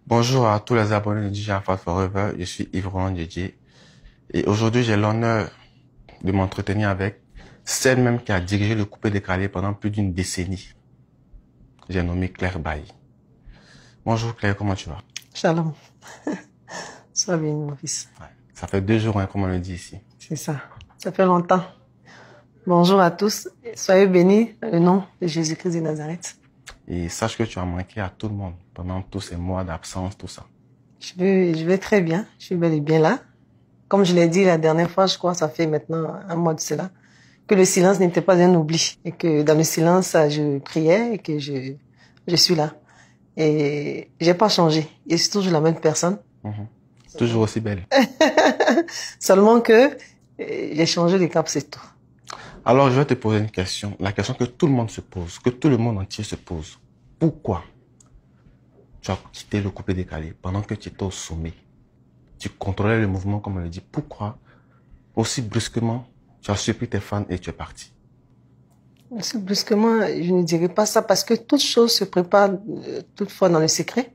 Bonjour à tous les abonnés de DJ Alpha Forever, je suis Yves Roland Didier et aujourd'hui j'ai l'honneur de m'entretenir avec celle même qui a dirigé le coupé décalé pendant plus d'une décennie. J'ai nommé Claire Bailly. Bonjour Claire, comment tu vas? Shalom. Sois bien, mon fils. Ouais, ça fait 2 jours, hein, comme on le dit ici. C'est ça. Ça fait longtemps. Bonjour à tous. Soyez bénis dans le nom de Jésus-Christ de Nazareth. Et sache que tu as manqué à tout le monde pendant tous ces mois d'absence, tout ça. Je vais très bien. Je suis bel et bien là. Comme je l'ai dit la dernière fois, je crois, ça fait maintenant un mois de cela, que le silence n'était pas un oubli. Et que dans le silence, je priais et que je suis là. Et j'ai pas changé. Je suis toujours la même personne. Toujours aussi belle. Seulement que j'ai changé de cap, c'est tout. Alors je vais te poser une question. La question que tout le monde se pose, que tout le monde entier se pose. Pourquoi tu as quitté le coupé décalé pendant que tu étais au sommet? Tu contrôlais le mouvement, comme on le dit. Pourquoi, aussi brusquement, tu as surpris tes fans et tu es parti? Assez brusquement, je ne dirais pas ça parce que toute chose se prépare toutefois dans le secret.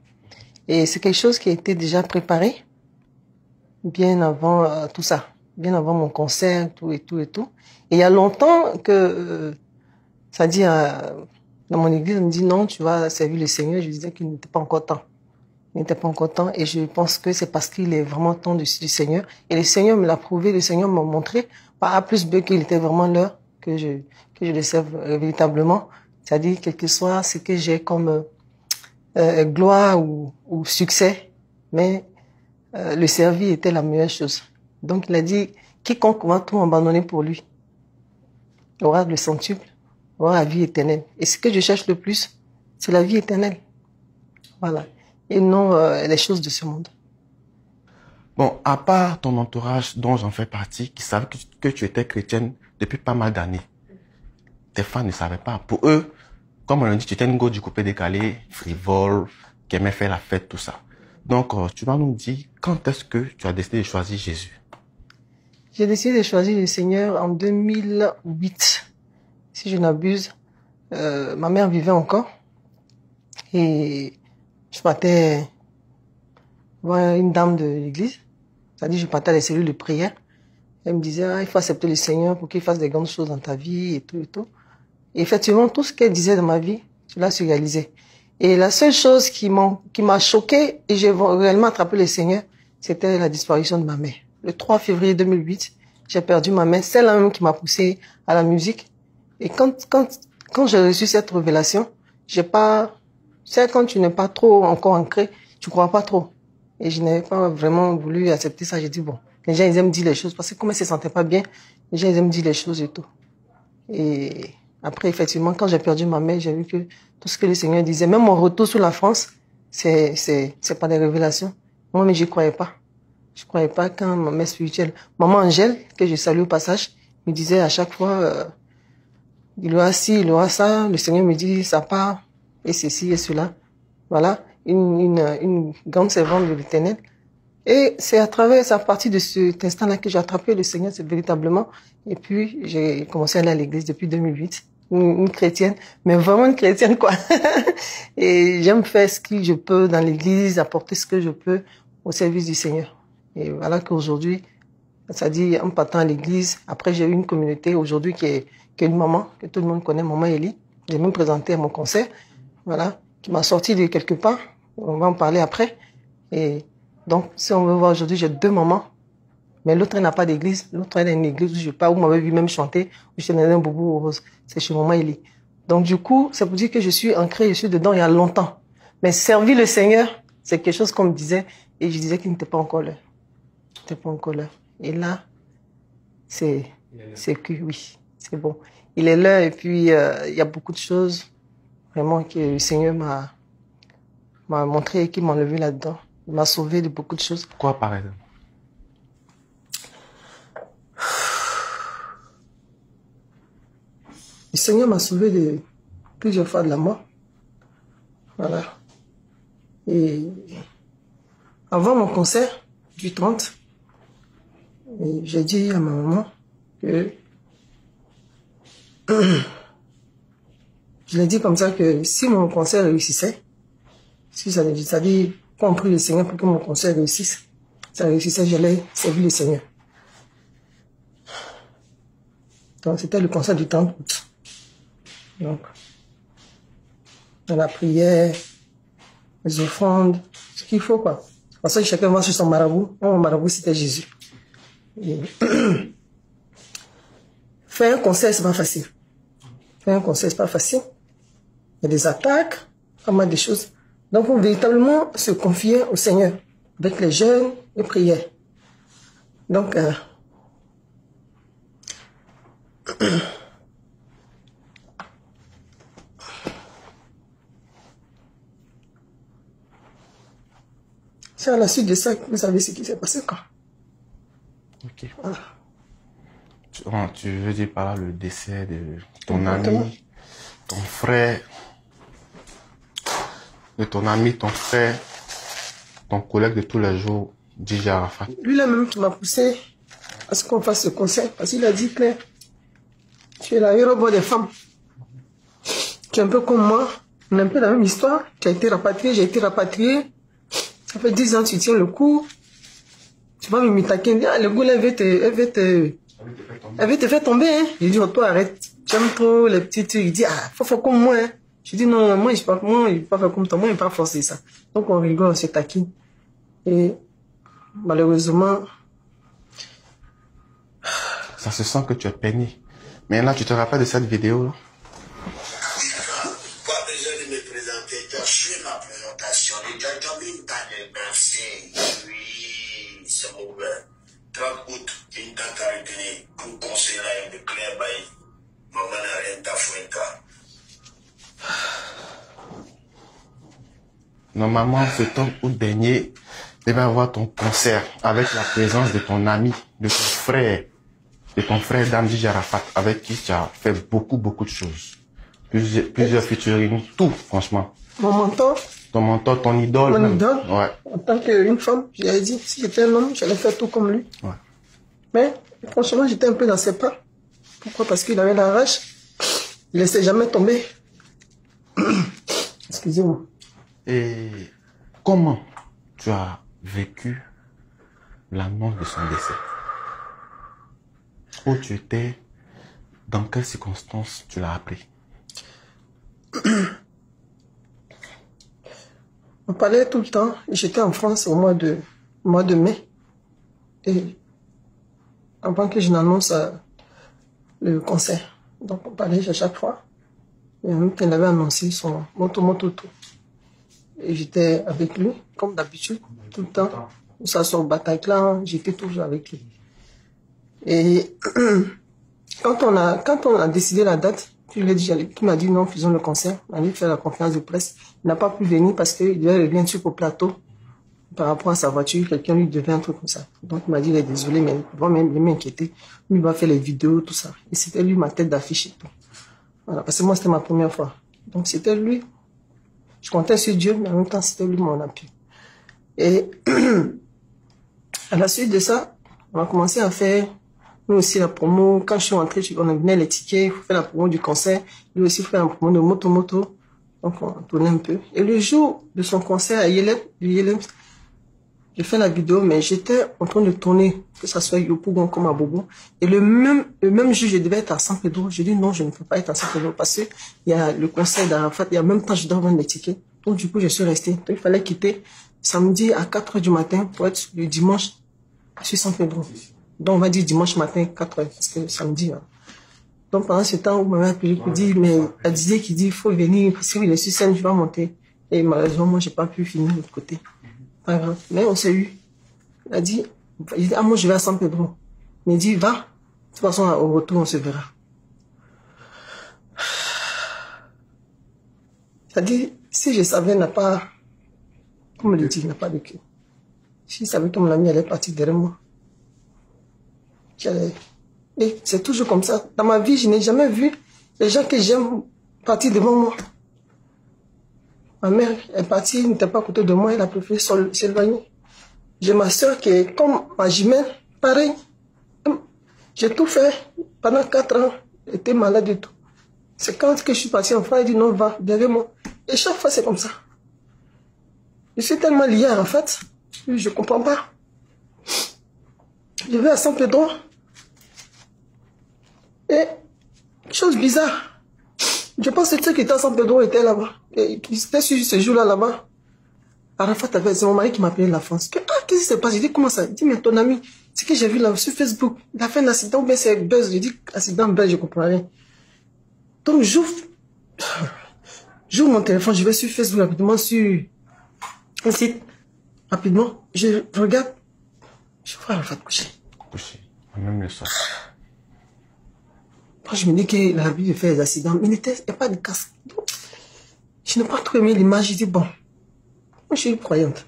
Et c'est quelque chose qui a été déjà préparé bien avant tout ça, bien avant mon concert, tout et tout et tout. Et il y a longtemps que, c'est-à-dire, dans mon église, on me dit non, tu vas servir le Seigneur. Je disais qu'il n'était pas encore temps. Il n'était pas encore temps et je pense que c'est parce qu'il est vraiment temps du Seigneur. Et le Seigneur me l'a prouvé, le Seigneur m'a montré par A plus B qu'il était vraiment l'heure que je le serve véritablement. C'est-à-dire, quel que soit ce que j'ai comme gloire ou succès, mais le servir était la meilleure chose. Donc il a dit, quiconque va tout abandonner pour lui aura le centuple, aura la vie éternelle. Et ce que je cherche le plus, c'est la vie éternelle. Voilà. Et non les choses de ce monde. Bon, à part ton entourage dont j'en fais partie, qui savent que tu étais chrétienne depuis pas mal d'années, tes fans ne savaient pas. Pour eux, comme on le dit, tu étais une go du coupé décalé, frivole, qui aimait faire la fête, tout ça. Donc, tu vas nous dire, quand est-ce que tu as décidé de choisir Jésus? J'ai décidé de choisir le Seigneur en 2008. Si je n'abuse, ma mère vivait encore. Et je partais voir une dame de l'église. C'est-à-dire, je partais à les cellules de prière. Elle me disait, ah, il faut accepter le Seigneur pour qu'il fasse des grandes choses dans ta vie et tout et tout. Et effectivement, tout ce qu'elle disait dans ma vie, cela se réalisait. Et la seule chose qui m'a choquée, et j'ai réellement attrapé le Seigneur, c'était la disparition de ma mère. Le 3 février 2008, j'ai perdu ma mère, celle même qui m'a poussé à la musique. Et quand j'ai reçu cette révélation, c'est quand tu n'es pas trop encore ancré, tu crois pas trop. Et je n'avais pas vraiment voulu accepter ça. J'ai dit, bon, les gens, ils aiment dire les choses, parce que comme elle se sentait pas bien, les gens, ils aiment dire les choses et tout. Et après, effectivement, quand j'ai perdu ma mère, j'ai vu que tout ce que le Seigneur disait, même mon retour sur la France, c'est pas des révélations. Moi, mais j'y croyais pas. Je croyais pas quand ma mère spirituelle, maman Angèle, que je salue au passage, me disait à chaque fois, il aura ci, il aura ça, le Seigneur me dit, ça part, et ceci et cela. Voilà. Une grande servante de l'Éternel. Et c'est à partir de cet instant-là que j'ai attrapé le Seigneur, c'est véritablement. Et puis, j'ai commencé à aller à l'église depuis 2008. Une chrétienne, mais vraiment une chrétienne, quoi. Et j'aime faire ce que je peux dans l'église, apporter ce que je peux au service du Seigneur. Et voilà qu'aujourd'hui, ça dit, en partant à l'église, après j'ai eu une communauté aujourd'hui qui est une maman, que tout le monde connaît, Maman Elie. J'ai même présenté à mon concert, voilà, qui m'a sorti de quelque part. On va en parler après. Et donc, si on veut voir aujourd'hui, j'ai 2 mamans. Mais l'autre, elle n'a pas d'église. L'autre, elle a une église où je pars, où vous m'avez vu même chanter, où je suis dans un boubou rose. C'est chez Maman Elie. Donc, du coup, ça veut dire que je suis ancrée, je suis dedans il y a longtemps. Mais servir le Seigneur, c'est quelque chose qu'on me disait, et je disais qu'il n'était pas encore l'heure. Il n'était pas encore l'heure. Et là, c'est que oui, c'est bon. Il est l'heure, et puis, il y a beaucoup de choses, vraiment, que le Seigneur m'a montré et qui m'a enlevé là-dedans. Il m'a sauvé de beaucoup de choses. Quoi, par exemple? Le Seigneur m'a sauvé de plusieurs fois de la mort. Voilà. Et avant mon concert du 30, j'ai dit à ma maman que je l'ai dit comme ça que si mon concert réussissait, si ça dit quand on prie le Seigneur pour que mon concert réussisse, ça réussissait, j'allais servir le Seigneur. Donc, c'était le concert du 30 août. Donc, dans la prière, les offrandes, ce qu'il faut, quoi. Parce que chacun va sur son marabout. Mon marabout, c'était Jésus. Et faire un concert, c'est pas facile. Faire un concert, c'est pas facile. Il y a des attaques, pas mal de choses. Donc, il faut véritablement se confier au Seigneur, avec les jeûnes et prières. Donc, c'est à la suite de ça que vous savez ce qui s'est passé, quoi. Ok. Voilà. Tu veux dire par là le décès de ton ami, ton frère, ton frère, ton collègue de tous les jours, DJ Arafat. Lui-là même qui m'a poussé à ce qu'on fasse ce concert, parce qu'il a dit, Claire, tu es la héros des femmes. Tu es un peu comme moi, on a un peu la même histoire. Tu as été rapatrié, j'ai été rapatrié. Ça fait 10 ans que tu tiens le coup. Tu vas me taquiner. Ah, le goût là, elle veut te faire tomber. Hein. J'ai dit, oh, toi, arrête. Tu aimes trop les petits trucs. Il dit, ah, faut faire comme moi. Hein. Je dis, non, moi, je ne vais pas faire comme toi. Moi, je ne vais pas forcer ça. Donc, on rigole, on se taquine. Et malheureusement... Ça se sent que tu es peiné. Mais là, tu te rappelles de cette vidéo là? Pas besoin de me présenter. Tu as suivi ma présentation. Tu as mis une table de merci. Oui, c'est mauvais. 30 août, une date à retenir pour conseiller de Claire Baye. Maman n'a rien d'Africa. Normalement, ce 30 août dernier, tu devais avoir ton concert avec la présence de ton ami, de ton frère Damdi Arafat, avec qui tu as fait beaucoup de choses. Plusieurs featuring, tout, franchement. Mon mentor. Ton mentor, ton idole. Mon idole. Ouais. En tant qu'une femme, j'avais dit, si j'étais un homme, j'allais faire tout comme lui. Ouais. Mais, franchement, j'étais un peu dans ses pas. Pourquoi? Parce qu'il avait la rage. Il ne laissait jamais tomber. Excusez-moi. Et comment tu as vécu l'annonce de son décès? Où tu étais? Dans quelles circonstances tu l'as appris? On parlait tout le temps. J'étais en France au mois de mai. Et avant que je n'annonce le concert. Donc on parlait à chaque fois. Et en même temps, il avait annoncé son moto. Et j'étais avec lui, comme d'habitude, tout le temps. Ça sort au Bataclan, j'étais toujours avec lui. Et quand on a décidé la date, tu m'a dit non, faisons le concert. On allait faire la conférence de presse. Il n'a pas pu venir parce qu'il devait revenir sur au plateau. Par rapport à sa voiture, quelqu'un lui devait un truc comme ça. Donc il m'a dit, il est désolé, mais il va même m'inquiéter. Lui, il va faire les vidéos, tout ça. Et c'était lui ma tête d'affiche et tout. Voilà, parce que moi, c'était ma première fois. Donc c'était lui. Je comptais sur Dieu, mais en même temps, c'était lui mon appui. Et à la suite de ça, on a commencé à faire, nous aussi, la promo. Quand je suis rentré, on a donné les tickets, il faut faire la promo du concert. Lui aussi, il faut faire la promo de moto. Donc on tournait un peu. Et le jour de son concert à Yelem, j'ai fait la vidéo, mais j'étais en train de tourner, que ça soit Yopougon comme à Bobo. Et le même jour, je devais être à San Pedro. J'ai dit non, je ne peux pas être à San Pedro parce que il y a le concert d'Arafat. Il y a même temps, je dois vendre les tickets. Donc, du coup, je suis resté. Donc, il fallait quitter samedi à 4 h du matin pour être le dimanche sur San Pedro. Donc, on va dire dimanche matin, 4 h, parce que samedi. Hein. Donc, pendant ce temps, vous m'avez appelé pour dire, mais elle disait qu'il dit, il faut venir, parce qu'il est sur scène, je vais monter. Et malheureusement, moi, j'ai pas pu finir de l'autre côté. Pas grave. Mais on s'est eu. Il a dit, ah, moi, je vais à San Pedro. Il m'a dit, va. De toute façon, au retour, on se verra. C'est-à-dire, si je savais, n'a pas, comme le dit, n'a pas de cœur. Si je savais que mon ami allait partir derrière moi, et c'est toujours comme ça. Dans ma vie, je n'ai jamais vu les gens que j'aime partir devant moi. Ma mère est partie, n'était pas à côté de moi, elle a préféré s'éloigner. J'ai ma soeur qui est comme ma jumelle, pareil. J'ai tout fait pendant 4 ans, elle était malade et tout. C'est quand que je suis parti en France, elle dit non, va derrière moi. Et chaque fois, c'est comme ça. Je suis tellement lié à Arafat. Je comprends pas. Je vais à San Pedro. Et, chose bizarre. Je pense que ceux qui étaient à San Pedro étaient là-bas. Et qui étaient sur ce jour-là, là-bas. Arafat avait, c'est mon mari qui m'a appelé de la France. Qu'est-ce qui s'est passé? J'ai dit, comment ça? Il dit, mais ton ami, c'est que j'ai vu là sur Facebook. Il a fait un accident, ou bien c'est buzz. J'ai dit, accident, buzz, je comprends rien. Donc, j'ouvre mon téléphone, je vais sur Facebook rapidement, sur un site. Rapidement, je regarde. Je vois Arafat coucher. Couché, même le soir. Moi, je me dis qu'il a l'habitude de faire des accidents. Mais il n'y a pas de casque. Donc, je n'ai pas trop aimé l'image. J'ai dit, bon, moi, je suis une croyante.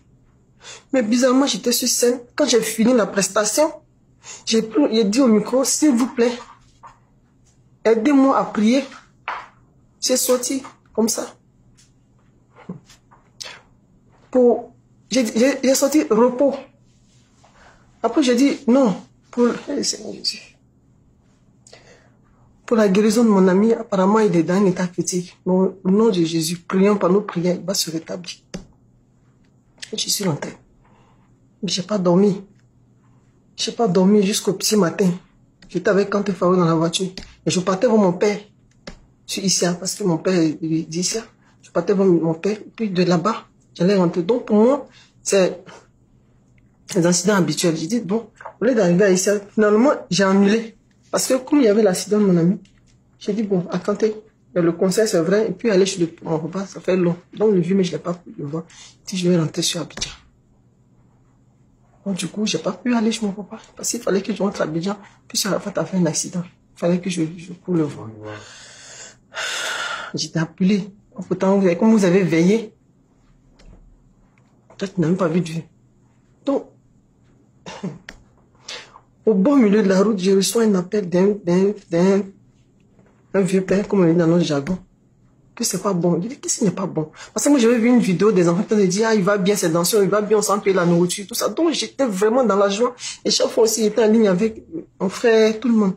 Mais bizarrement, j'étais sur scène. Quand j'ai fini la prestation, j'ai dit au micro, s'il vous plaît, aidez-moi à prier. J'ai sorti comme ça. J'ai sorti repos. Après, j'ai dit, non, pour la guérison de mon ami, apparemment, il est dans un état critique. Au nom de Jésus, prions par nos prières, il va se rétablir. Je suis rentrée. J'ai pas dormi. J'ai pas dormi jusqu'au petit matin. J'étais avec Kanté Faro dans la voiture. Et je partais voir mon père. Je suis ici, parce que mon père est d'ici. Je partais voir mon père. Puis de là-bas, j'allais rentrer. Donc pour moi, c'est des incidents habituels. J'ai dit, bon, au lieu d'arriver à ici, finalement, j'ai annulé. Parce que comme il y avait l'accident de mon ami, j'ai dit, bon, à Kanté, le concert c'est vrai. Et puis aller chez mon papa, ça fait long. Donc le vieux, mais je ne l'ai pas pu le voir. Si je vais rentrer sur Abidjan. Donc, du coup, j'ai pas pu aller chez mon papa. Parce qu'il fallait que je rentre à Abidjan. Puis, Arafat a fait un accident. Il fallait que je cours le voir. J'étais appelé. Pourtant, comme vous avez veillé, toi, tu n'as même pas vu de vue. Donc, au beau milieu de la route, je reçois un appel d'un vieux père, comme on dit dans notre jargon. Que c'est pas bon. Je dis, qu'est-ce qui n'est pas bon? Parce que moi, j'avais vu une vidéo des enfants qui me disaient, ah, il va bien, c'est danseur, il va bien, on s'en paye la nourriture, tout ça. Donc, j'étais vraiment dans la joie. Et chaque fois aussi, j'étais en ligne avec mon frère, tout le monde.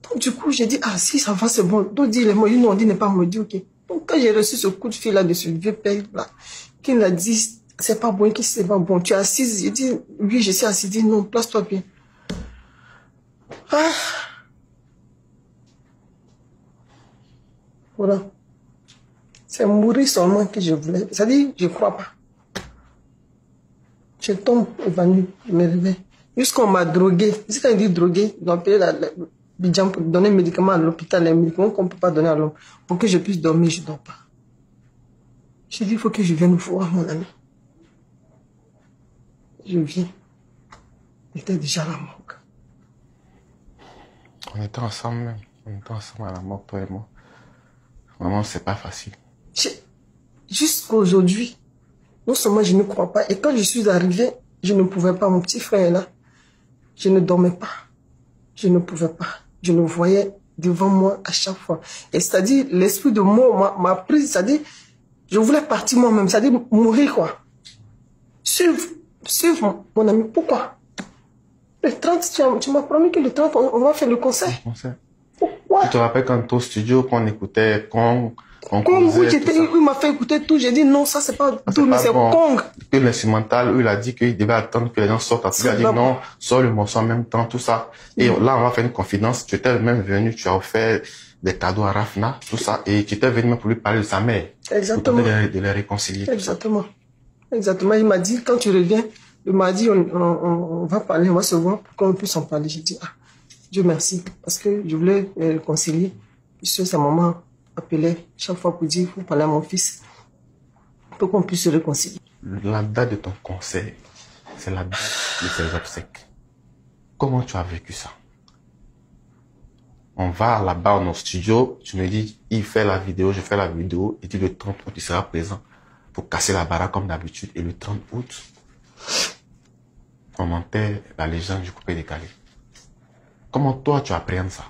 Donc, du coup, j'ai dit, ah, si ça va, c'est bon. Donc, dis les mots, ils nous ont dit, n'est pas, on me dit, ok. Donc, quand j'ai reçu ce coup de fil là de ce vieux père là, qui m'a dit, c'est pas bon, qu'est-ce que c'est pas bon? Tu es assise? J'ai dit, oui, je suis assise. Il dit, non, place-toi bien. Ah. Voilà. C'est mourir seulement que je voulais. C'est-à-dire, je ne crois pas. Je tombe évanoui, je me réveille. Jusqu'on m'a drogué. C'est quand il dit drogué, ils ont payé Bidjan pour donner des médicaments à l'hôpital, les médicaments qu'on ne peut pas donner à l'homme. Pour que je puisse dormir, je ne dors pas. J'ai dit, il faut que je vienne voir mon ami. Je viens. Il était déjà à la morgue. On était ensemble même. On était ensemble à la mort, toi et moi. Vraiment, c'est pas facile. Jusqu'aujourd'hui, non seulement je ne crois pas, et quand je suis arrivée, je ne pouvais pas, mon petit frère est là, je ne dormais pas, je ne pouvais pas, je le voyais devant moi à chaque fois. Et c'est-à-dire, l'esprit de mort m'a pris, c'est-à-dire, je voulais partir moi-même, c'est-à-dire mourir quoi. Suivre mon ami, pourquoi? Le 30, tu m'as promis que le 30, on va faire le concert. Le concert. Pourquoi? Tu te rappelles quand tu es au studio, qu'on écoutait Kong, Kong, il m'a fait écouter tout, j'ai dit non, ça c'est pas tout, mais c'est bon. Kong. Que l'instrumental, il a dit qu'il devait attendre que les gens sortent. Il a dit non, sors le morceau en même temps, tout ça. Et là, on va faire une confidence. Tu étais même venu, tu as offert des cadeaux à Rafna, tout ça. Et tu étais venu même pour lui parler de sa mère. Exactement. Pour de les réconcilier. Exactement. Exactement. Il m'a dit, quand tu reviens, il m'a dit, on va parler, on va se voir pour qu'on puisse en parler. J'ai dit, ah, Dieu merci. Parce que je voulais les réconcilier. Puisque sa maman appelait chaque fois pour dire, il faut parler à mon fils. Pour qu'on puisse se réconcilier. La date de ton concert, c'est la date de tes obsèques. Comment tu as vécu ça? On va là-bas dans le studio, tu me dis, il fait la vidéo, je fais la vidéo, et puis le 30 août, il sera présent pour casser la baraque comme d'habitude. Et le 30 août, on enterre la légende du coupé décalé. Comment toi, tu appréhendes ça?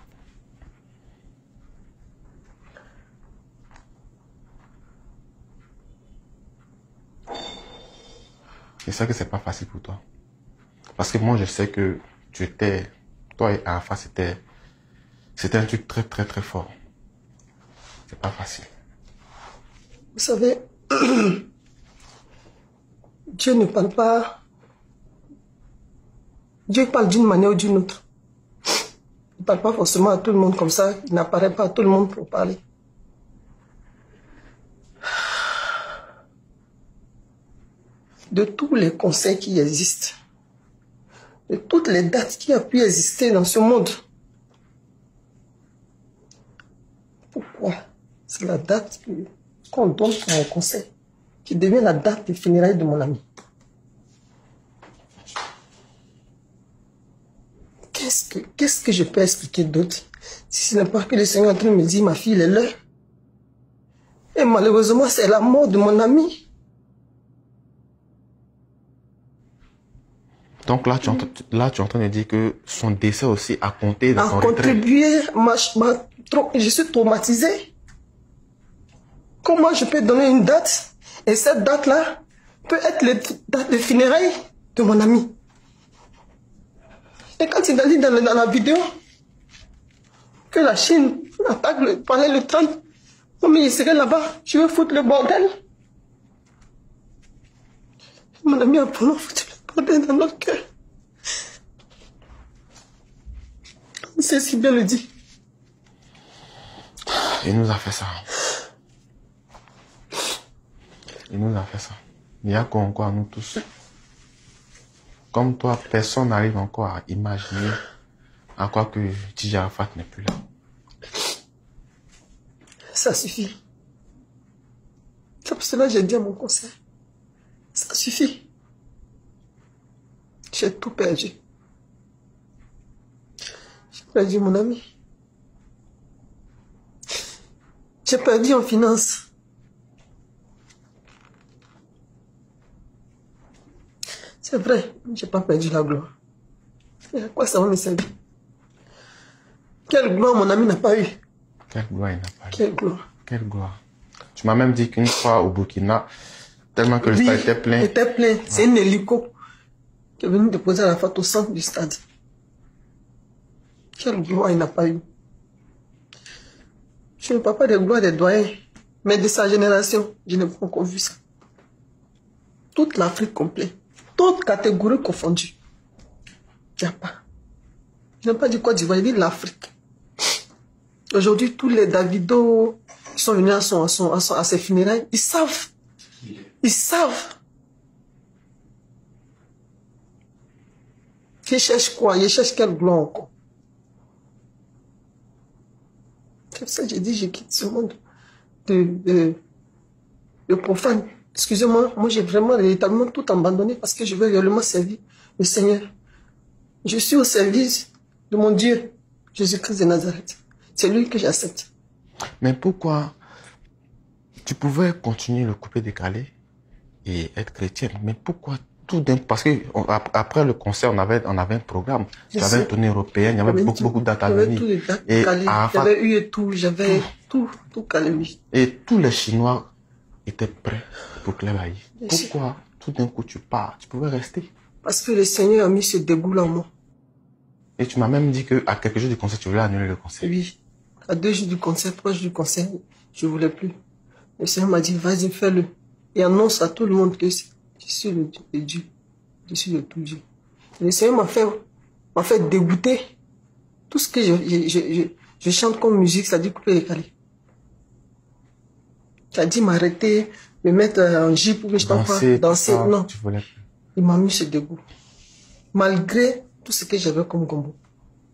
C'est ça que c'est pas facile pour toi. Parce que moi, je sais que tu étais, toi et Arafat, c'était un truc très, très, très fort. C'est pas facile. Vous savez, Dieu ne parle pas. Dieu parle d'une manière ou d'une autre. Il ne parle pas forcément à tout le monde comme ça. Il n'apparaît pas à tout le monde pour parler. De tous les conseils qui existent, de toutes les dates qui ont pu exister dans ce monde, pourquoi c'est la date qu'on donne pour mon conseil qui devient la date des funérailles de mon ami? Qu'est-ce que je peux expliquer d'autre si ce n'est pas que le Seigneur est en train de me dire, ma fille, elle est là. Et malheureusement, c'est la mort de mon ami. Donc là, tu es en train de dire que son décès aussi a compté dans son retrait. A contribué, je suis traumatisé. Comment je peux donner une date et cette date-là peut être la date de funérailles de mon ami? Et quand il a dit dans la vidéo que la Chine attaque pendant le 30, mais il serait là-bas, je veux foutre le bordel. Mon ami a vraiment foutu le bordel dans notre cœur. C'est si bien le dit. Il nous a fait ça. Il nous a fait ça. Il y a quoi encore à nous tous? Comme toi, personne n'arrive encore à imaginer à quoi que Dj Arafat n'est plus là. Ça suffit. C'est pour cela que j'ai dit à mon conseil. Ça suffit. J'ai tout perdu. J'ai perdu mon ami. J'ai perdu en finance. C'est vrai, j'ai pas perdu la gloire. Et à quoi ça va me servir? Quelle gloire mon ami n'a pas eu? Quelle gloire il n'a pas eu? Quelle gloire? Quelle gloire? Tu m'as même dit qu'une fois au Burkina, tellement que le stade était plein. Était plein. Ouais. C'est une hélico qui est venue déposer Arafat au centre du stade. Quelle gloire il n'a pas eu? Je ne parle pas des gloires des doyens, mais de sa génération. Je n'ai pas encore vu ça. Toute l'Afrique complète. Toutes catégories confondues. Il n'y a pas. Je n'ai pas dit Côte d'Ivoire, il dit l'Afrique. Aujourd'hui, tous les Davido qui sont venus à ses funérailles, ils savent. Ils savent. Ils cherchent quoi? Ils cherchent quelle gloire encore? C'est pour ça que j'ai dit, je quitte ce monde de profane. Excusez-moi, moi j'ai vraiment véritablement tout abandonné parce que je veux réellement servir le Seigneur. Je suis au service de mon Dieu, Jésus-Christ de Nazareth. C'est lui que j'accepte. Mais pourquoi tu pouvais continuer le coupé décalé et être chrétienne? Mais pourquoi tout d'un coup? Parce que après le concert, on avait un programme. Tu avais une tournée européenne, il y avait beaucoup de dates à venir. Et j'avais eu et tout, j'avais tout calé, oui. Et tous les Chinois étaient prêts pour Clébaï. Pourquoi tout d'un coup tu pars? Tu pouvais rester. Parce que le Seigneur a mis ce dégoût là en moi. Et tu m'as même dit qu'à quelques jours du concert, tu voulais annuler le concert. Oui. À 2 jours du concert, 3 jours du concert, je ne voulais plus. Le Seigneur m'a dit, vas-y, fais-le. Et annonce à tout le monde que je suis le Dieu. Je suis le tout Dieu. Et le Seigneur m'a fait dégoûter. Tout ce que je chante comme musique, ça dit couper les calés. Ça dit m'arrêter, me mettre en jupe pour que je danser. Non. Tu voulais plus. Il m'a mis ce dégoût. Malgré tout ce que j'avais comme gombo.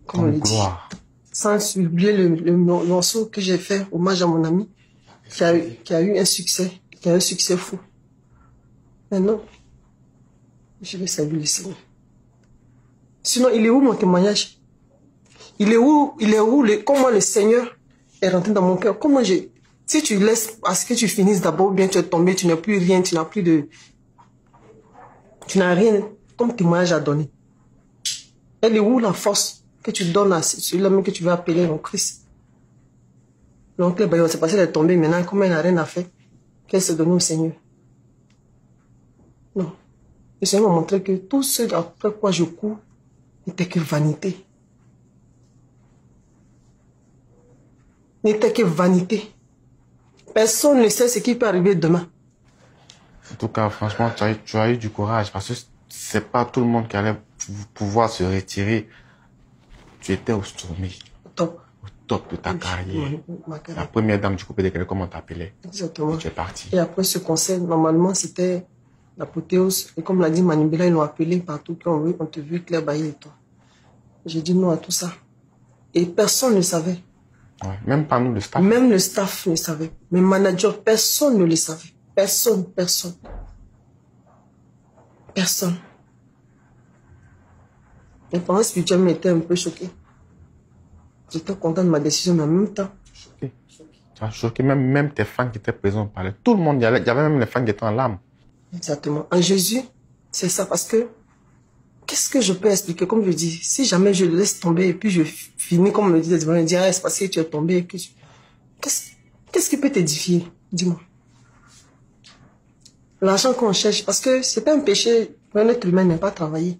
Comme on le dit. Sans oublier le morceau que j'ai fait, hommage à mon ami, qui a eu un succès fou. Mais non, je vais servir le Seigneur. Sinon, il est où mon témoignage? Il est où comment le Seigneur est rentré dans mon cœur? Si tu laisses à ce que tu finisses d'abord, bien tu es tombé, tu n'as plus rien, tu n'as rien comme témoignage à donner. Elle est où la force que tu donnes à celui-là que tu veux appeler en Christ? Donc, c'est passé de tomber maintenant, comme elle n'a rien à faire, qu'elle s'est donnée au Seigneur. Non. Le Seigneur m'a montré que tout ce après quoi je cours n'était que vanité. N'était que vanité. Personne ne sait ce qui peut arriver demain. En tout cas, franchement, tu as eu du courage parce que c'est pas tout le monde qui allait pouvoir se retirer. Tu étais au sommet. Top. Au top de ta carrière. Ma carrière. La première dame du coupé décalé, comment on t'appelait? Exactement. Et tu es parti. Et après ce concert, normalement, c'était l'apothéose. Et comme l'a dit Manibela, ils l'ont appelé partout quand on te veut, Claire Bailly et toi. J'ai dit non à tout ça. Et personne ne savait. Ouais, même pas nous, le staff. Même le staff ne savait. Mes managers, personne ne le savait. Personne. Et pendant spirituellement, j'étais un peu choquée. J'étais content de ma décision, mais en même temps. Choqué. Tu as choqué même tes fans qui étaient présents parlaient. Tout le monde, il y avait même les fans qui étaient en larmes. Exactement. En Jésus, c'est ça. Parce que, qu'est-ce que je peux expliquer? Comme je dis, si jamais je le laisse tomber et puis je finis, comme on me dit, je me dis, ah, c'est parce que tu es tombé. Qu'est-ce qui peut t'édifier? Dis-moi. L'argent qu'on cherche, parce que c'est pas un péché pour un être humain n'est pas travailler.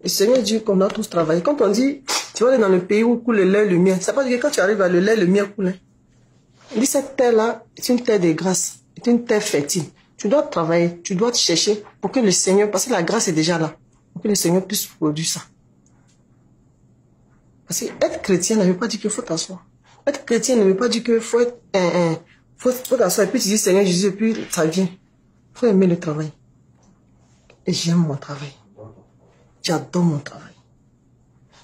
Le Seigneur dit qu'on doit tous travailler. Quand on dit, tu vas aller dans le pays où coule le lait, le miel, ça veut dire que quand tu arrives à le lait, le miel coule. Il dit, cette terre-là est une terre de grâce, est une terre fertile. Tu dois travailler, tu dois te chercher pour que le Seigneur, parce que la grâce est déjà là, pour que le Seigneur puisse produire ça. Parce que être chrétien ne veut pas dire qu'il faut t'asseoir. Être chrétien ne veut pas dire qu'il faut être faut t'asseoir et puis tu dis Seigneur Jésus et puis ça vient. Il faut aimer le travail. Et j'aime mon travail. J'adore mon travail.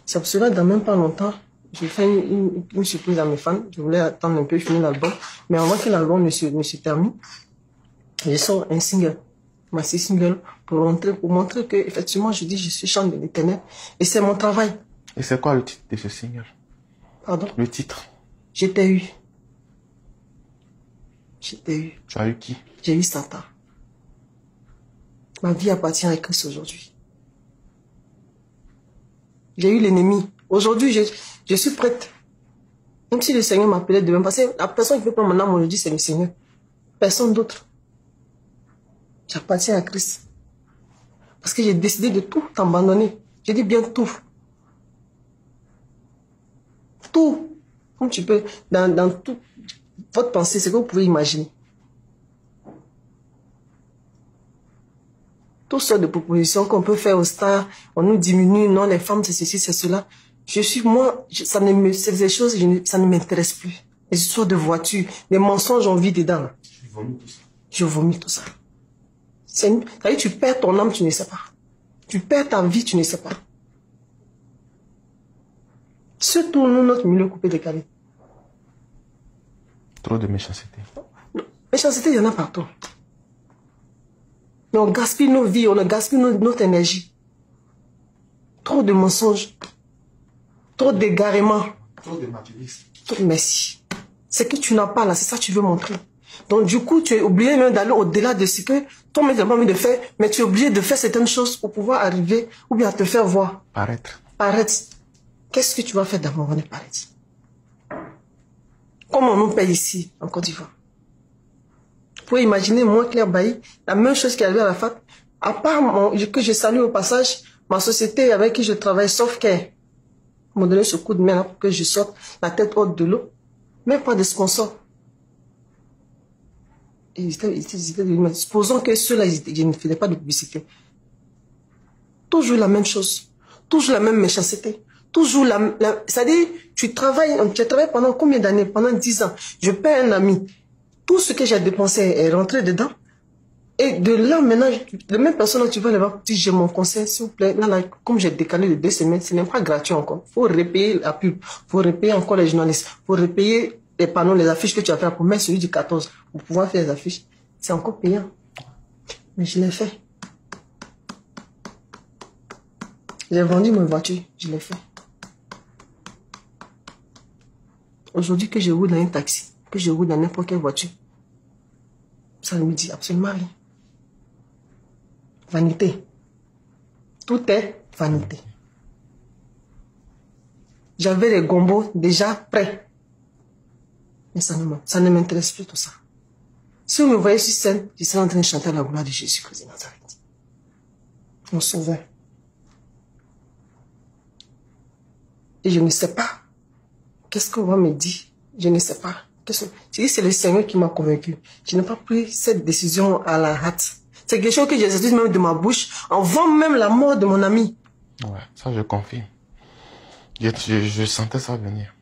C'est pour cela, dans même pas longtemps, j'ai fait une surprise à mes fans. Je voulais attendre un peu, finir l'album. Mais avant que l'album ne se termine, je sors un single. Ma single pour montrer que, effectivement, je dis, je suis chante de l'Éternel. Et c'est mon travail. Et c'est quoi le titre de ce single? Pardon? Le titre. J'étais eu. Tu as eu qui? J'ai eu Satan. Ma vie appartient à Christ aujourd'hui. J'ai eu l'ennemi. Aujourd'hui, je suis prête. Même si le Seigneur m'appelait demain, parce que la personne qui veut prendre mon âme aujourd'hui, c'est le Seigneur. Personne d'autre. J'appartiens à Christ. Parce que j'ai décidé de tout abandonner. J'ai dit bien tout. Tout. Comme tu peux, dans toute votre pensée, c'est ce que vous pouvez imaginer. Toutes sortes de propositions qu'on peut faire aux stars, on nous diminue, non, les femmes, c'est ceci, c'est cela. C'est des choses, ça ne m'intéresse plus. Les histoires de voitures, les mensonges, on vit dedans. Là. Je vomis tout ça. Tu perds ton âme, tu ne sais pas. Tu perds ta vie, tu ne sais pas. Surtout nous, notre milieu coupé décalé. Trop de méchanceté. Méchanceté, il y en a partout. Mais on gaspille nos vies, on gaspille notre énergie. Trop de mensonges. Trop d'égarements. Trop de matérialisme. Merci. C'est que tu n'as pas là, c'est ça que tu veux montrer. Donc du coup, tu es obligé même d'aller au-delà de ce que toi-même tu n'as pas envie de faire, mais tu es obligé de faire certaines choses pour pouvoir arriver ou bien te faire voir. Paraître. Qu'est-ce que tu vas faire d'abord avant de paraître? Comme on nous paye ici, en Côte d'Ivoire. Vous pouvez imaginer, moi, Claire Bailly, la même chose qui est arrivée à la FAT, à part que je salue au passage, ma société avec qui je travaille, sauf qu'elle m'a donné ce coup de main là pour que je sorte la tête haute de l'eau. Même pas de sponsor. Supposons que ceux-là, je ne faisais pas de publicité. Toujours la même chose. Toujours la même méchanceté. Toujours c'est-à-dire, tu travailles pendant combien d'années? Pendant 10 ans. Je paie un ami. Tout ce que j'ai dépensé est rentré dedans. Et de là, maintenant, les mêmes personnes, tu vas les voir, tu dis, j'ai mon conseil, s'il vous plaît. Là, comme j'ai décalé de 2 semaines, ce n'est pas gratuit encore. Il faut repayer la pub. Il faut repayer encore les journalistes. Il faut repayer les panneaux, les affiches que tu as fait pour mettre celui du 14. Pour pouvoir faire les affiches. C'est encore payant. Mais je l'ai fait. J'ai vendu ma voiture. Je l'ai fait. Aujourd'hui, que je roule dans un taxi, que je roule dans n'importe quelle voiture, ça ne me dit absolument rien. Vanité. Tout est vanité. J'avais les gombos déjà prêts. Mais ça ne m'intéresse plus tout ça. Si vous me voyez sur scène, je serai en train de chanter la gloire de Jésus-Christ de Nazareth. Mon sauveur. Et je ne sais pas. Qu'est-ce qu'on va me dire? Je ne sais pas. J'ai dit, c'est le Seigneur qui m'a convaincu. Je n'ai pas pris cette décision à la hâte. C'est quelque chose que j'ai sorti même de ma bouche, avant même la mort de mon ami. Ouais, ça je confirme. Je sentais ça venir.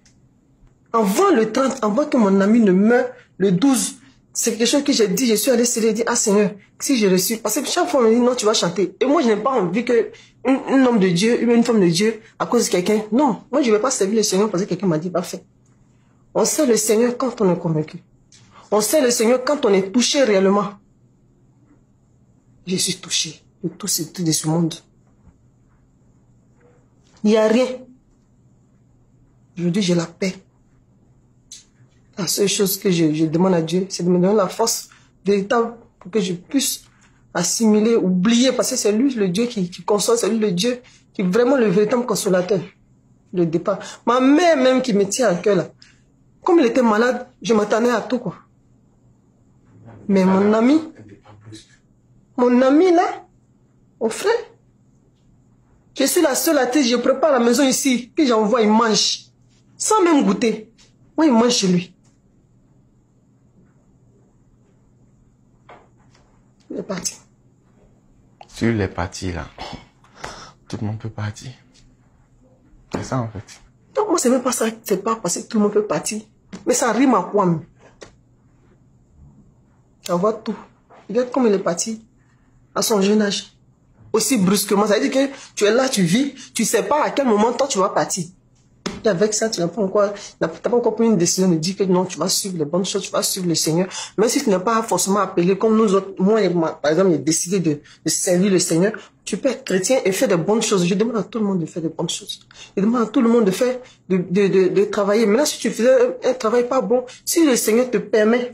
Avant le 30, avant que mon ami ne meure le 12, c'est quelque chose que j'ai dit, je suis allé serrer et dire, ah Seigneur, si je reçus, parce que chaque fois on me dit, non, tu vas chanter. Et moi, je n'ai pas envie que un homme de Dieu, une femme de Dieu, à cause de quelqu'un, non, moi je ne vais pas servir le Seigneur parce que quelqu'un m'a dit, pas fait. On sait le Seigneur quand on est convaincu. On sait le Seigneur quand on est touché réellement. Je suis touché de tout ce monde. Il n'y a rien. Aujourd'hui, j'ai la paix. La seule chose que je demande à Dieu, c'est de me donner la force véritable pour que je puisse assimiler, oublier, parce que c'est lui le Dieu qui console, c'est lui le Dieu qui est vraiment le véritable consolateur. Le départ. Ma mère même qui me tient à cœur là, comme elle était malade, je m'attendais à tout quoi. Mais mon ami là, mon frère, je suis la seule artiste, je prépare la maison ici, que j'envoie, il mange, sans même goûter. Moi, il mange chez lui. Il est parti. Sur les parties là, tout le monde peut partir. C'est ça en fait. Donc moi, c'est même pas ça, c'est pas parce que tout le monde peut partir. Mais ça rime à quoi même? Ça voit tout. Regarde comme il est parti à son jeune âge. Aussi brusquement. Ça veut dire que tu es là, tu vis, tu sais pas à quel moment toi tu vas partir. Et avec ça, tu n'as pas encore pris une décision de dire que non, tu vas suivre les bonnes choses, tu vas suivre le Seigneur. Même si tu n'es pas forcément appelé comme nous autres. Moi, par exemple, j'ai décidé de servir le Seigneur. Tu peux être chrétien et faire de bonnes choses. Je demande à tout le monde de faire de bonnes choses. Je demande à tout le monde de faire, de travailler. Maintenant, si tu faisais un travail pas bon, si le Seigneur te permet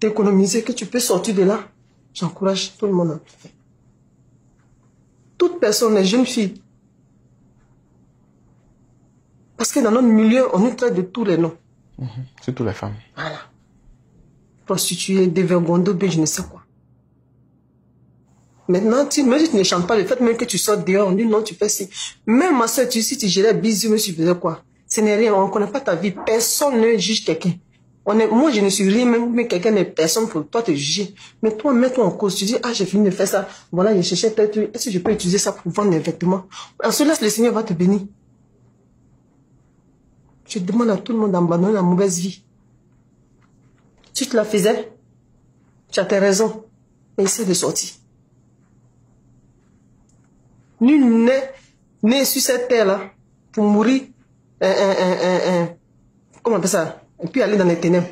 d'économiser, que tu peux sortir de là, j'encourage tout le monde à le faire. Toute personne, les jeunes filles, parce que dans notre milieu, on nous traite de tous les noms. Surtout les femmes. Voilà. Prostituées, dévergondées, je ne sais quoi. Maintenant, même si tu ne chantes pas, le fait même que tu sors dehors, on dit non, tu fais ci. Même ma soeur, si tu gérais bisous, mais tu faisais quoi? Ce n'est rien, on ne connaît pas ta vie. Personne ne juge quelqu'un. Moi, je ne suis rien, même quelqu'un n'est personne pour toi te juger. Mais toi, mets-toi en cause. Tu dis, ah, j'ai fini de faire ça. Voilà, je cherchais tel truc. Est-ce que je peux utiliser ça pour vendre des vêtements? En cela, le Seigneur va te bénir. Je demande à tout le monde d'abandonner la mauvaise vie. Si tu la faisais, tu as tes raisons. Mais essaie de sortir. Nul n'est né sur cette terre-là pour mourir, comment on appelle ça? Et puis aller dans les ténèbres.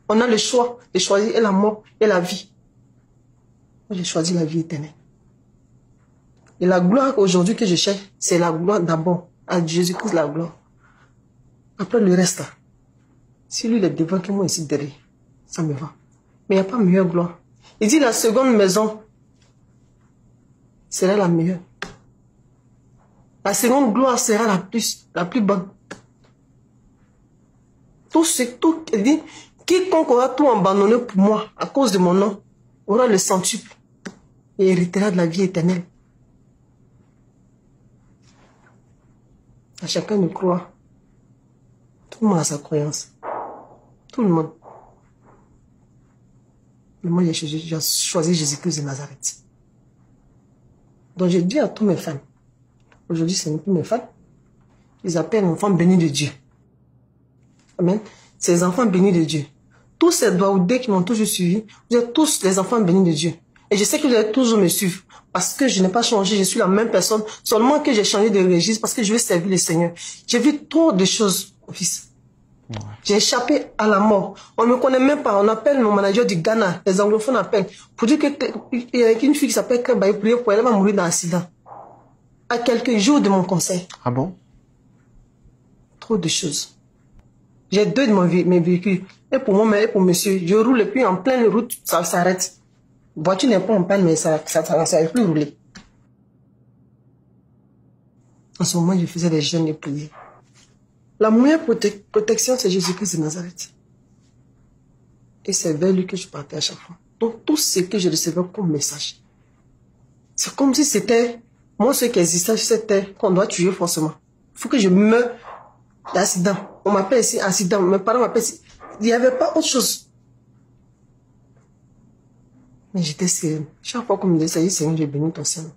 On a le choix de choisir la mort et la vie. Moi, j'ai choisi la vie éternelle. Et la gloire aujourd'hui que je cherche, c'est la gloire d'abord. À Jésus-Christ, la gloire. Après le reste, là, si lui il est devant que moi ici derrière, ça me va. Mais il n'y a pas meilleure gloire. Il dit la seconde maison sera la meilleure. La seconde gloire sera la plus bonne. Il dit, quiconque aura tout abandonné pour moi à cause de mon nom aura le centuple et héritera de la vie éternelle. À chacun de croire. Tout le monde a sa croyance. Tout le monde. Mais moi, j'ai choisi Jésus-Christ de Nazareth. Donc, je dis à tous mes fans, aujourd'hui, ce n'est plus mes fans, ils appellent enfants bénis de Dieu. Amen. Ces enfants bénis de Dieu. Tous ces doigts qui m'ont toujours suivi, vous êtes tous les enfants bénis de Dieu. Et je sais que vous allez toujours me suivre. Parce que je n'ai pas changé, je suis la même personne. Seulement que j'ai changé de registre parce que je veux servir le Seigneur. J'ai vu trop de choses, mon fils. Ouais. J'ai échappé à la mort. On ne me connaît même pas. On appelle mon manager du Ghana. Les anglophones appellent. Pour dire qu'il y a une fille qui s'appelle Kebaï, pour elle va mourir dans un accident. À quelques jours de mon conseil. Ah bon? Trop de choses. J'ai deux de mes véhicules. Et pour moi, et pour monsieur. Je roule et puis en pleine route, ça s'arrête. La voiture n'est pas en panne, mais ça ne plus rouler. En ce moment, je faisais des jeûnes et prières. La meilleure protection, c'est Jésus-Christ de Nazareth. Et c'est vers lui que je partais à chaque fois. Donc, tout ce que je recevais comme message, c'est comme si c'était moi, ce qui existait sur cette terre, qu'on doit tuer forcément. Il faut que je meure d'accident. On m'appelle ici accident. Mes parents m'appellent ici Il n'y avait pas autre chose. Mais j'étais sérieux. Chaque fois qu'on me disait, Seigneur, j'ai béni ton Seigneur.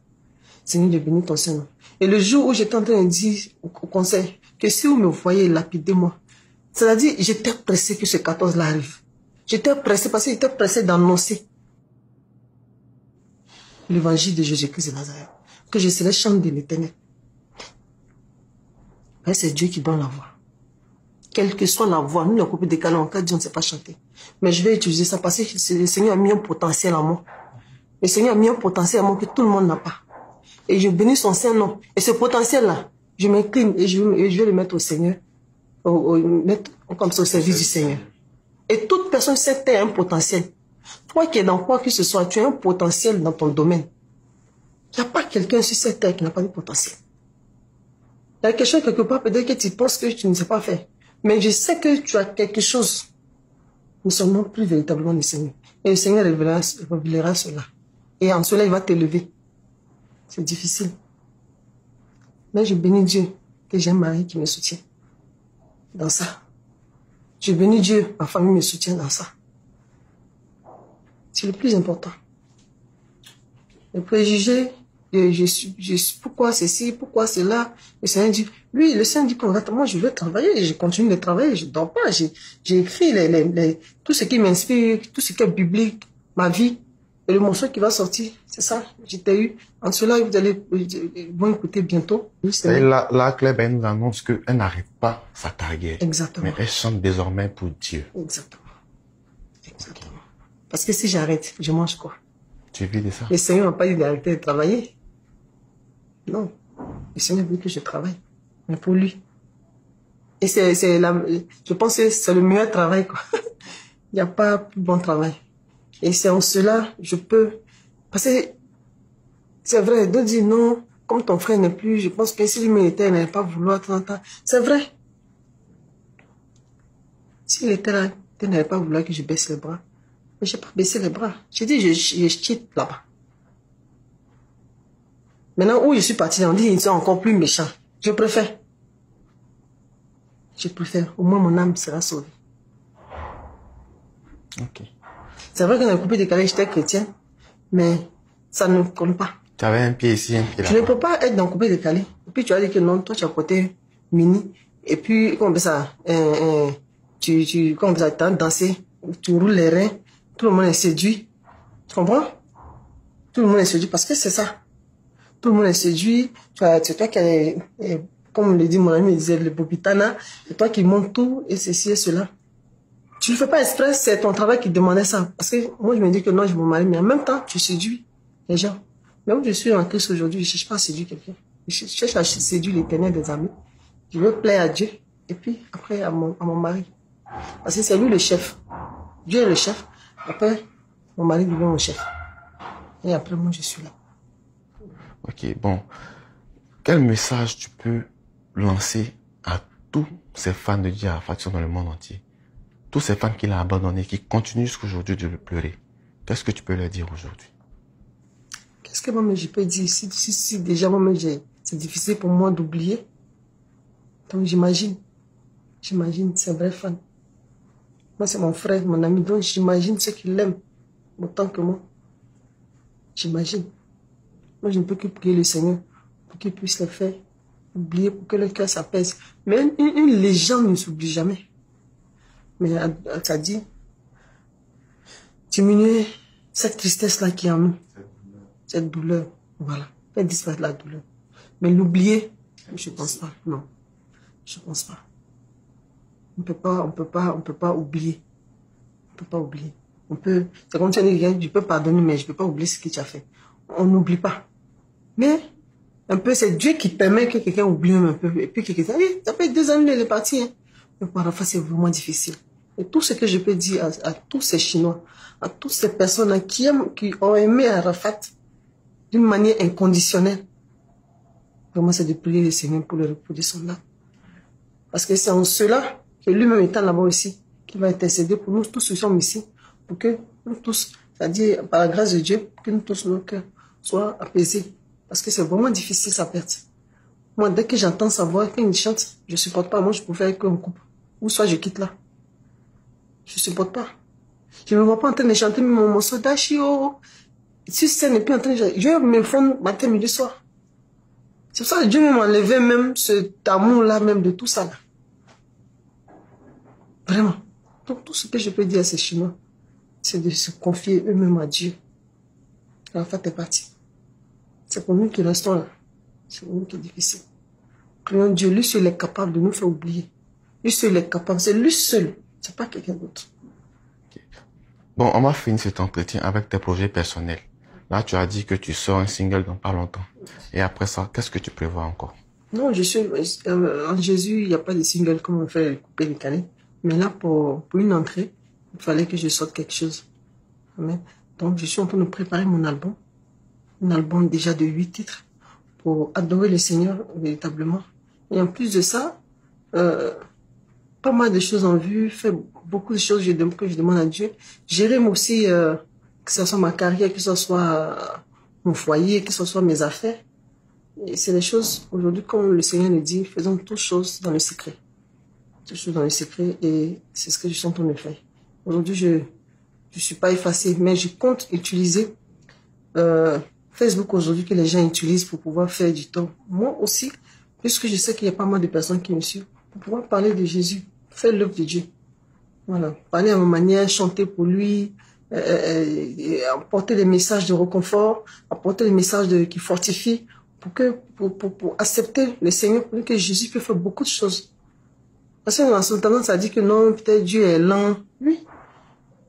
Seigneur, j'ai béni ton Seigneur. Et le jour où j'étais en train de dire au conseil que si vous me voyez lapider moi, c'est-à-dire, j'étais pressé que ce 14-là arrive. J'étais pressé parce que j'étais pressé d'annoncer l'évangile de Jésus-Christ de Nazareth. Que je serais chant de l'Éternel. C'est Dieu qui donne la voix. Quelle que soit la voix, nous, les couples décalés, en cas de Dieu, on ne sait pas chanter. Mais je vais utiliser ça parce que le Seigneur a mis un potentiel en moi. Le Seigneur a mis un potentiel en moi que tout le monde n'a pas. Et je bénis son Saint-Nom. Et ce potentiel-là, je m'incline et je vais le mettre au Seigneur. Mettre comme ça au service du Seigneur. Et toute personne sait que tu as un potentiel. Toi qui es dans quoi que ce soit, tu as un potentiel dans ton domaine. Il n'y a pas quelqu'un sur cette terre qui n'a pas de potentiel. Il y a quelque chose quelque part, peut-être que tu penses que tu ne sais pas faire. Mais je sais que tu as quelque chose. Nous sommes non plus véritablement le Seigneur. Et le Seigneur révélera cela. Et en cela, il va t'élever. C'est difficile. Mais je bénis Dieu que j'ai un mari qui me soutient dans ça. Je bénis Dieu, ma famille me soutient dans ça. C'est le plus important. Les préjugés, pourquoi ceci, pourquoi cela, le Seigneur dit, le Seigneur dit, moi je veux travailler, je continue de travailler, je ne dors pas, j'ai écrit tout ce qui m'inspire, tout ce qui est biblique, ma vie, et le morceau qui va sortir, c'est ça, j'étais eu. En cela, vous écouter bientôt. Et là, Claire Ben nous annonce qu'elle n'arrête pas sa carrière. Exactement. Mais elle chante désormais pour Dieu. Exactement. Exactement. Parce que si j'arrête, je mange quoi? Tu vis de ça? Le Seigneur n'a pas dit d'arrêter de travailler. Non. Le Seigneur veut que je travaille. Mais pour lui. Et je pense que c'est le meilleur travail, quoi. Il n'y a pas plus bon travail. Et c'est en cela, je peux. Parce que c'est vrai, d'autres disent non, comme ton frère n'est plus, je pense que si lui m'était, il n'allait pas vouloir. C'est vrai. S'il était là, il n'allait pas vouloir que je baisse les bras. Mais je n'ai pas baissé les bras. J'ai dit, je quitte là-bas. Maintenant, où je suis parti, on dit qu'ils sont encore plus méchants. Je préfère. Je préfère. Au moins, mon âme sera sauvée. Ok. C'est vrai que dans le coupé décalé, j'étais chrétien, mais ça ne compte pas. Tu avais un pied ici, un pied là-bas. Tu ne peux pas être dans le coupé décalé. Et puis tu as dit que non, toi tu as côté mini. Et puis, comment ça, comment ça, tu as dansé, tu roules les reins, tout le monde est séduit. Tu comprends? Tout le monde est séduit parce que c'est ça. Tout le monde est séduit. C'est toi qui as, comme le dit mon ami, il disait le bobitana, c'est toi qui montes tout et ceci et cela. Tu ne le fais pas exprès, c'est ton travail qui demandait ça. Parce que moi, je me dis que non, je me marie, mais en même temps, tu séduis les gens. Même je suis en Christ aujourd'hui, je ne cherche pas à séduire quelqu'un. Je cherche à séduire l'Éternel des amis. Je veux plaire à Dieu. Et puis, après, à mon mari. Parce que c'est lui le chef. Dieu est le chef. Après, mon mari devient mon chef. Et après, moi, je suis là. Ok, bon. Quel message tu peux lancer à tous ces fans de Dieu Arafat dans le monde entier? Tous ces fans qu'il a abandonnés, qui continuent jusqu'à aujourd'hui de le pleurer. Qu'est-ce que tu peux leur dire aujourd'hui? Qu'est-ce que moi je peux dire? Si déjà moi c'est difficile pour moi d'oublier. Donc j'imagine, c'est un vrai fan. Moi c'est mon frère, mon ami, donc j'imagine ce qu'il aime autant que moi. J'imagine. Moi je ne peux que prier le Seigneur pour qu'il puisse le faire. Oublier pour que le cœur s'apaise. Mais une légende ne s'oublie jamais. Mais ça dit, diminuer cette tristesse-là qui est en nous. Cette douleur, voilà. Faire disparaître la douleur. Mais l'oublier, je ne pense pas. Non, je ne pense pas. On peut pas oublier. On peut pas oublier. C'est comme si on dit, je peux pardonner, mais je ne peux pas oublier ce que tu as fait. On n'oublie pas. Mais, un peu, c'est Dieu qui permet que quelqu'un oublie un peu. Et puis quelqu'un dit, ça fait 2 années, il est parti. Hein. Mais pour Arafat, c'est vraiment difficile. Et tout ce que je peux dire à tous ces Chinois, à toutes ces personnes qui ont aimé Arafat d'une manière inconditionnelle, vraiment c'est de prier le Seigneur pour le repos de son âme. Parce que c'est en cela que lui-même étant là-bas aussi, qui va intercéder pour nous tous qui sommes ici, pour que nous tous, c'est-à-dire par la grâce de Dieu, que nous tous nos cœurs soient apaisés. Parce que c'est vraiment difficile sa perte. Moi, dès que j'entends sa voix, quand il chante, je ne supporte pas. Moi, je préfère qu'on coupe. Ou soit je quitte là. Je ne supporte pas. Je ne me vois pas en train de chanter mon morceau d'Achio. Si ce n'est plus en train de chanter, je vais me fondre matin, midi, soir. C'est pour ça que Dieu m'a enlevé même cet amour-là, même de tout ça. Là. Vraiment. Donc tout ce que je peux dire à ces Chinois, c'est de se confier eux-mêmes à Dieu. La fête est partie. C'est pour nous qui restons là. C'est pour nous qui est difficile. Prions Dieu, lui seul est capable de nous faire oublier. Lui seul est capable, c'est lui seul. C'est pas quelqu'un d'autre. Bon, on va finir cet entretien avec tes projets personnels. Là, tu as dit que tu sors un single dans pas longtemps. Et après ça, qu'est-ce que tu prévois encore? Non, je suis en Jésus, il n'y a pas de single comme on fait couper les canets. Mais là, pour une entrée, il fallait que je sorte quelque chose. Amen. Donc, je suis en train de préparer mon album. Un album déjà de 8 titres pour adorer le Seigneur véritablement. Et en plus de ça, pas mal de choses en vue, faire beaucoup de choses que je demande à Dieu. Gérer aussi, que ce soit ma carrière, que ce soit mon foyer, que ce soit mes affaires. Et c'est des choses, aujourd'hui, comme le Seigneur nous dit, faisons toutes choses dans le secret. Toutes choses dans le secret, et c'est ce que je suis en train de faire. Aujourd'hui, je suis pas effacée, mais je compte utiliser Facebook aujourd'hui que les gens utilisent pour pouvoir faire du temps. Moi aussi, puisque je sais qu'il y a pas mal de personnes qui me suivent, pour pouvoir parler de Jésus, faire l'œuvre de Dieu. Voilà, parler à ma manière, chanter pour lui, apporter des messages de réconfort, apporter des messages qui fortifient, pour accepter le Seigneur, pour que Jésus peut faire beaucoup de choses. Parce que dans son tendance à dire que non, peut-être Dieu est lent. Oui,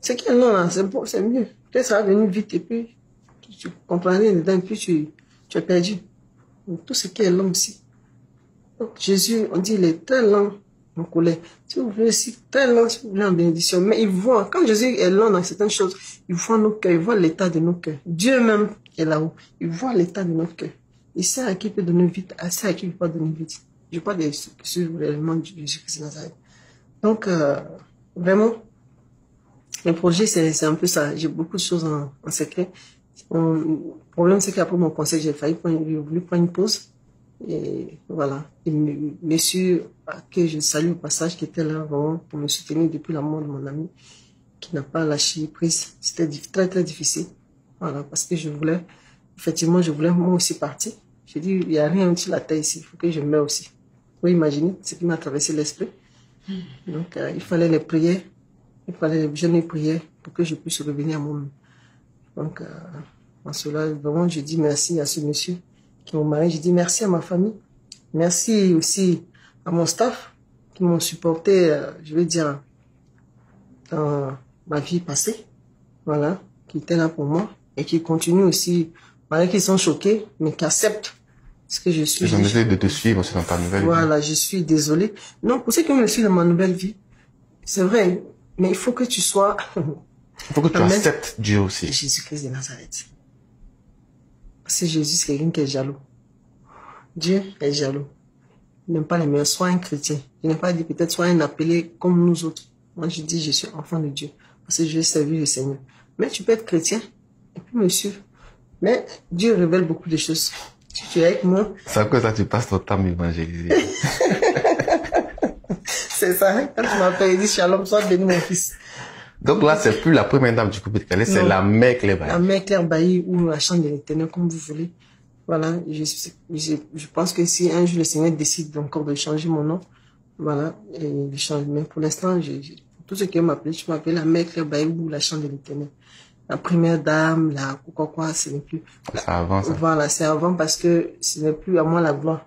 c'est qui est lent là, c'est mieux. Peut-être ça va venir vite et puis tu comprends rien dedans et puis tu es perdu. Donc, tout ce qui est lent aussi. Donc, Jésus, on dit, il est très lent en colère. Si vous voulez aussi, très lent, si vous voulez en bénédiction. Mais il voit, quand Jésus est lent dans certaines choses, il voit nos cœurs, il voit l'état de nos cœurs. Dieu même est là-haut. Il voit l'état de notre cœur. Il sait à qui peut donner vite, il sait à qui ne peut pas donner vite. Je parle sur l'élément de Jésus-Christ de Nazareth. Donc, vraiment, le projet, c'est un peu ça. J'ai beaucoup de choses en secret. Le problème, c'est qu'après mon conseil, j'ai voulu prendre une pause. Et voilà. Et monsieur, que je salue au passage, qui était là vraiment pour me soutenir depuis la mort de mon ami, qui n'a pas lâché prise. C'était très, très difficile. Voilà. Parce que effectivement, je voulais moi aussi partir. J'ai dit, il n'y a rien sur la terre ici. Il faut que je meure aussi. Vous imaginez ce qui m'a traversé l'esprit. Donc, il fallait les prières. Il fallait les jeûnes et prières pour que je puisse revenir à moi-même. Donc, en cela, vraiment, je dis merci à ce monsieur qui est mon mari. Je dis merci à ma famille. Merci aussi à mon staff qui m'ont supporté, je vais dire, dans ma vie passée. Voilà, qui était là pour moi et qui continuent aussi, malgré qu'ils sont choqués, mais qui acceptent ce que je suis. Ils ont essayé de te suivre aussi dans ta nouvelle vie. Voilà, je suis désolée. Non, pour ceux qui me suivent dans ma nouvelle vie, c'est vrai, mais il faut que tu sois... Il faut que tu acceptes Dieu aussi. Jésus-Christ de Nazareth. Parce que Jésus, c'est quelqu'un qui est jaloux. Dieu est jaloux. Il n'aime pas les meilleurs. Sois un chrétien. Je n'ai pas dit peut-être sois un appelé comme nous autres. Moi, je dis je suis enfant de Dieu. Parce que je vais servir le Seigneur. Mais tu peux être chrétien et puis me suivre. Mais Dieu révèle beaucoup de choses. Si tu es avec moi... C'est à cause de ça que tu passes ton temps à évangéliser. C'est ça. Quand tu m'appelles et dis Shalom, sois béni mon fils. Donc là, c'est plus la première dame du couple de Calais, c'est la mère Claire Bailly. La mère Claire Bailly ou la chambre de l'Éternel, comme vous voulez. Voilà, je pense que si un jour le Seigneur décide encore de changer mon nom, voilà, et il change. Mais pour l'instant, tout ce qui m'appelle, je m'appelle la mère Claire Bailly ou la chambre de l'Éternel. La première dame, la quoi, ce n'est plus. Ça avance. Voilà, c'est avant parce que ce n'est plus à moi la gloire.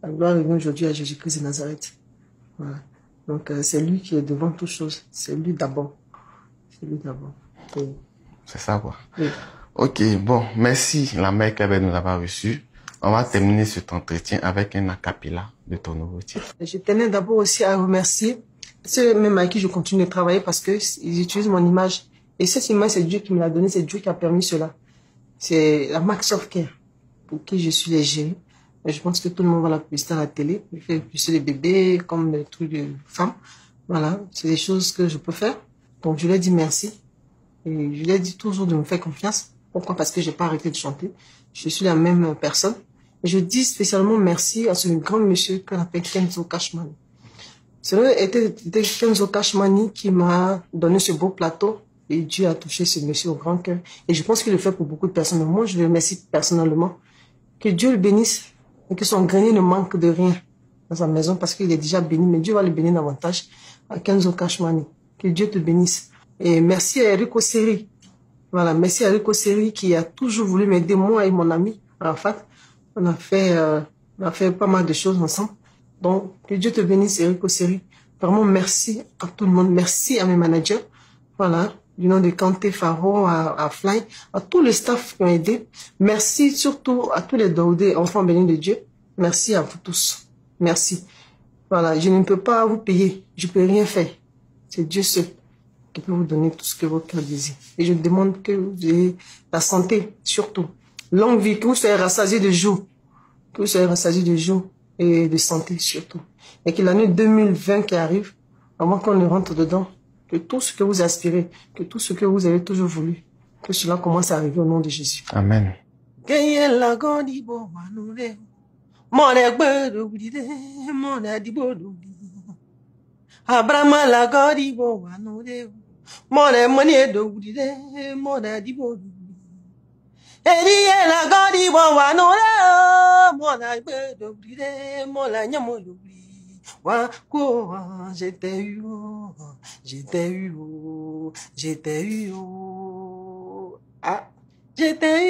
La gloire revient aujourd'hui à Jésus-Christ de Nazareth. Voilà. Donc, c'est lui qui est devant toutes choses. C'est lui d'abord. C'est lui d'abord. Oui. C'est ça, quoi. Oui. Ok, bon, merci la mère Claire de nous avoir reçus. On va terminer cet entretien avec un acapella de ton nouveau titre. Je tenais d'abord aussi à remercier ceux même à qui je continue de travailler parce que ils utilisent mon image. Et cette image, c'est Dieu qui me l'a donnée, c'est Dieu qui a permis cela. C'est la marque Softcare pour qui je suis léger. Et je pense que tout le monde va la publicité à la télé. Je fais publicité les bébés comme les trucs de femmes. Voilà, c'est des choses que je peux faire. Donc je leur dis merci. Et je leur dis toujours de me faire confiance. Pourquoi? Parce que j'ai pas arrêté de chanter. Je suis la même personne. Et je dis spécialement merci à ce grand monsieur qu'on appelle Kenzo Cashman. Cela était Kenzo Kashmani qui m'a donné ce beau plateau. Et Dieu a touché ce monsieur au grand cœur. Et je pense qu'il le fait pour beaucoup de personnes. Mais moi, je le remercie personnellement. Que Dieu le bénisse et que son grenier ne manque de rien dans sa maison parce qu'il est déjà béni. Mais Dieu va le bénir davantage à Kenzo Kashmani. Que Dieu te bénisse. Et merci à Eric Osseri. Voilà, merci à Eric Osseri qui a toujours voulu m'aider, moi et mon ami Arafat. On a fait pas mal de choses ensemble. Donc, que Dieu te bénisse, Eric Osseri. Vraiment, merci à tout le monde. Merci à mes managers. Voilà, du nom de Kanté, Faro, à Fly, à tous les staffs qui ont aidé. Merci surtout à tous les Daoudés, enfants bénis de Dieu. Merci à vous tous. Merci. Voilà, je ne peux pas vous payer. Je ne peux rien faire. C'est Dieu seul qui peut vous donner tout ce que votre cœur désire. Et je demande que vous ayez la santé, surtout. Longue vie, que vous soyez rassasiés de jours. Que vous soyez rassasiés de jours et de santé, surtout. Et que l'année 2020 qui arrive, avant qu'on ne rentre dedans, que tout ce que vous aspirez, que tout ce que vous avez toujours voulu, que cela commence à arriver au nom de Jésus. Amen. Abraham la godi bo wanode mone money do gudide mona di bo eri la godi bo wanode mona be do gudide mona nyamo do wa ko j'étais eu ah j'étais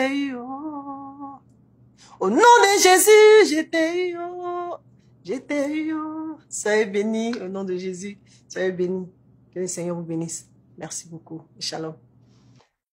eu au nom de Jésus, j'étais eu. Soyez bénis au nom de Jésus. Soyez bénis. Que le Seigneur vous bénisse. Merci beaucoup. Shalom.